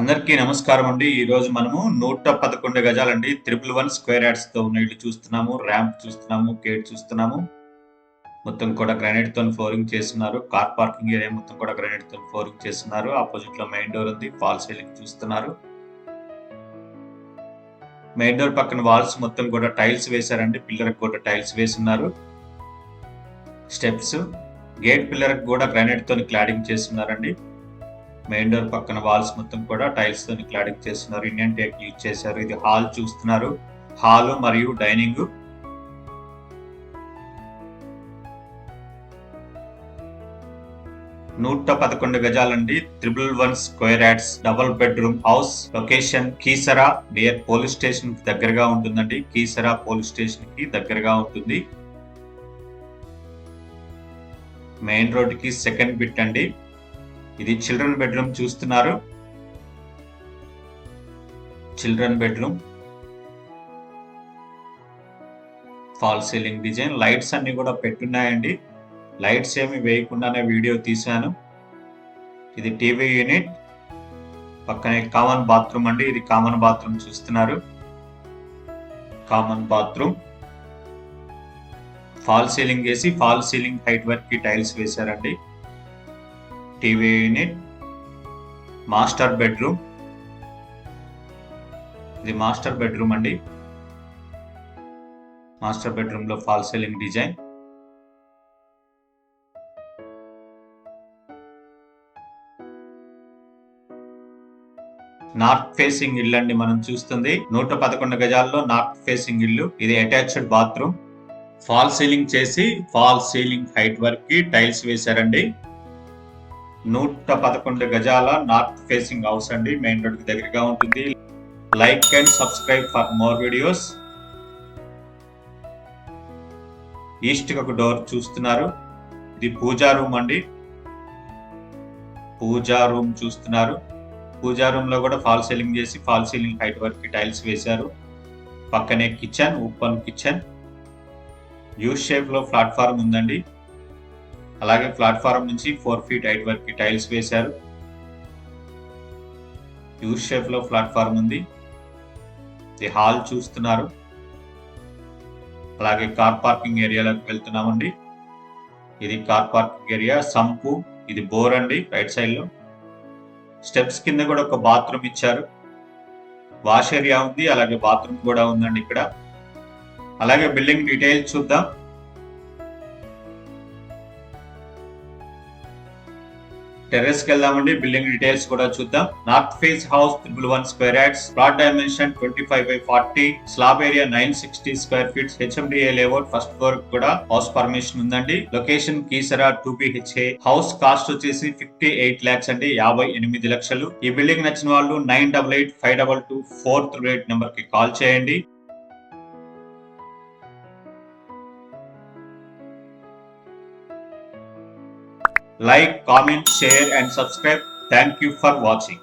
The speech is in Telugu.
అందరికీ నమస్కారం అండి. ఈ రోజు మనము 111 గజాలండి 111 స్క్వేర్ యార్డ్స్ తో ఉన్న ఇల్లు చూస్తున్నాము. ర్యాంప్ చూస్తున్నాము, గేట్ చూస్తున్నాము. మొత్తం కూడా గ్రానైట్ తో ఫ్లోరింగ్ చేస్తున్నారు. కార్ పార్కింగ్ ఏరియా మొత్తం కూడా గ్రానైట్ తో ఫ్లోరింగ్ చేస్తున్నారు. ఆపోజిట్ లో మెయిన్ డోర్ ఉంది. ఫాల్ సీలింగ్ చూస్తున్నారు. మెయిన్ డోర్ పక్కన వాల్స్ మొత్తం కూడా టైల్స్ వేశారండి. పిల్లర్ కూడా టైల్స్ వేస్తున్నారు. స్టెప్స్, గేట్ పిల్లర్ కూడా గ్రానైట్ తో క్లాడింగ్ చేస్తున్నారండి. మెయిన్ డోర్ పక్కన వాల్స్ మొత్తం కూడా టైల్స్ తో క్లాడింగ్ చేస్తున్నారు. ఇండియన్ టేక్ యూజ్ చేశారు. ఇది హాల్ చూస్తున్నారు. హాల్ మరియు dining. 111 గజాలండి 111 square yards double bedroom house. Location Keesara, near police station కి దగ్గరగా ఉంటుందండి. కీసరా పోలీస్ స్టేషన్ కి దగ్గరగా ఉంటుంది. మెయిన్ రోడ్ కి సెకండ్ బిట్ అండి. ఇది చిల్డ్రన్ బెడ్రూమ్ చూస్తున్నారు. Children bedroom, fall ceiling design. Lights అన్ని కూడా పెట్టున్నాయండి. లైట్స్ ఏమి వేయకుండానే వీడియో తీశాను. ఇది టీవీ యూనిట్. పక్కనే కామన్ బాత్రూమ్ అండి. ఇది కామన్ బాత్రూమ్ చూస్తున్నారు. కామన్ బాత్రూమ్, ఫాల్ సీలింగ్ వేసి ఫాల్ సీలింగ్ హైట్ వరకు టైల్స్ వేశారండి. TV unit, master bedroom. ఇది మాస్టర్ బెడ్రూమ్ అండి. మాస్టర్ బెడ్రూమ్ లో false ceiling design. North facing ఇల్లు అండి మనం చూస్తుంది. 111 గజాల్లో నార్త్ ఫేసింగ్ ఇల్లు. ఇది అటాచ్డ్ బాత్రూమ్. ఫాల్ సీలింగ్ చేసి ఫాల్ సీలింగ్ హైట్ వరకు టైల్స్ వేశారండి. 111 గజాల నార్త్ ఫేసింగ్ హౌస్ అండి. మెయిన్ రోడ్ కి దగ్గరగా ఉంటుంది. Like and subscribe for more videos. East కి ఒక డోర్ చూస్తున్నారు. ఇది పూజా రూమ్ అండి. పూజా రూమ్ చూస్తున్నారు. పూజా రూమ్ లో కూడా ఫాల్ సీలింగ్ చేసి ఫాల్ సీలింగ్ హైట్ వరకు టైల్స్ వేశారు. పక్కనే kitchen, open kitchen. U shape లో ప్లాట్ఫారం ఉందండి. అలాగే ప్లాట్ఫారం నుంచి 4 ఫీట్ హైట్ వరకు టైల్స్ వేశారు. యూ షేప్ లో ప్లాట్ఫారం ఉంది. ఇది హాల్ చూస్తున్నారు. అలాగే కార్ పార్కింగ్ ఏరియాలోకి వెళ్తున్నామండి. ఇది కార్ పార్కింగ్ ఏరియా. సంపు, ఇది బోర్ అండి రైట్ సైడ్ లో. స్టెప్స్ కింద కూడా ఒక బాత్రూమ్ ఇచ్చారు. వాష్ ఏరియా ఉంది, అలాగే బాత్రూమ్ కూడా ఉందండి ఇక్కడ. అలాగే బిల్డింగ్ డీటెయిల్స్ చూద్దాం. టెర్రస్ కి వెళ్దామండి. బిల్డింగ్ డీటెయిల్స్ కూడా చూద్దాం. North face house 111 square yards. Plot dimension 25/40. Slab area 960 square feets. HMDA layout. First floor కూడా హౌస్ పర్మిషన్ ఉందండి. Location Keesara 2 BHA. House cost వచ్చేసి 58 lakhs అండి. 58 లక్షలు. ఈ బిల్డింగ్ నచ్చిన వాళ్ళు 988522 నెంబర్ కి కాల్ చేయండి. Like, comment, share and subscribe. Thank you for watching.